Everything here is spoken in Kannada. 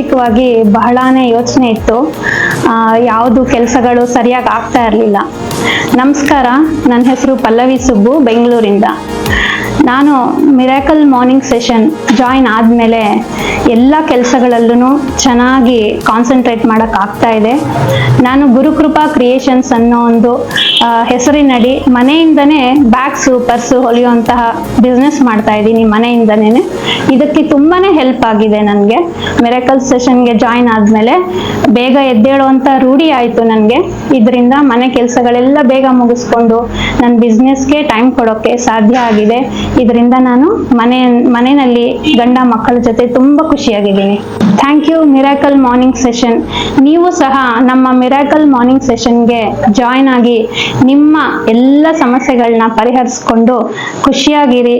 ಮಾನಸಿಕವಾಗಿ ಬಹಳಾನೇ ಯೋಚನೆ ಇತ್ತು. ಯಾವುದು ಕೆಲಸಗಳು ಸರಿಯಾಗಿ ಆಗ್ತಾ ಇರಲಿಲ್ಲ. ನಮಸ್ಕಾರ, ನನ್ನ ಹೆಸರು ಪಲ್ಲವಿ ಸುಬ್ಬು, ಬೆಂಗಳೂರಿಂದ. ನಾನು ಮಿರಾಕಲ್ ಮಾರ್ನಿಂಗ್ ಸೆಷನ್ ಜಾಯಿನ್ ಆದಮೇಲೆ ಎಲ್ಲ ಕೆಲಸಗಳಲ್ಲೂ ಚೆನ್ನಾಗಿ ಕಾನ್ಸಂಟ್ರೇಟ್ ಮಾಡೋಕ್ಕಾಗ್ತಾ ಇದೆ. ನಾನು ಗುರುಕೃಪಾ ಕ್ರಿಯೇಷನ್ಸ್ ಅನ್ನೋ ಒಂದು ಹೆಸರಿನಡಿ ಮನೆಯಿಂದನೇ ಬ್ಯಾಗ್ಸು ಪರ್ಸು ಹೊಲಿಯುವಂತಹ ಬಿಸ್ನೆಸ್ ಮಾಡ್ತಾ ಇದ್ದೀನಿ ಮನೆಯಿಂದನೇ. ಇದಕ್ಕೆ ತುಂಬಾ ಹೆಲ್ಪ್ ಆಗಿದೆ ನನಗೆ. ಮಿರಾಕಲ್ ಸೆಷನ್ಗೆ ಜಾಯಿನ್ ಆದಮೇಲೆ ಬೇಗ ಎದ್ದೇಳುವಂಥ ರೂಢಿ ಆಯಿತು ನನಗೆ. ಇದರಿಂದ ಮನೆ ಕೆಲಸಗಳೆಲ್ಲ ಬೇಗ ಮುಗಿಸ್ಕೊಂಡು ನನ್ನ ಬಿಸ್ನೆಸ್ಗೆ ಟೈಮ್ ಕೊಡೋಕ್ಕೆ ಸಾಧ್ಯ ಆಗಿದೆ. ಇದರಿಂದ ನಾನು ಮನೆಯಲ್ಲಿ ಗಂಡ ಮಕ್ಕಳ ಜೊತೆ ತುಂಬ ಖುಷಿಯಾಗಿದ್ದೀನಿ. Thank you miracle morning session. ನೀವು ಸಹ ನಮ್ಮ ಮಿರಾಕಲ್ ಮಾರ್ನಿಂಗ್ ಸೆಷನ್ಗೆ ಜಾಯ್ನ್ ಆಗಿ ನಿಮ್ಮ ಎಲ್ಲ ಸಮಸ್ಯೆಗಳನ್ನ ಪರಿಹರಿಸ್ಕೊಂಡು ಖುಷಿಯಾಗಿರಿ.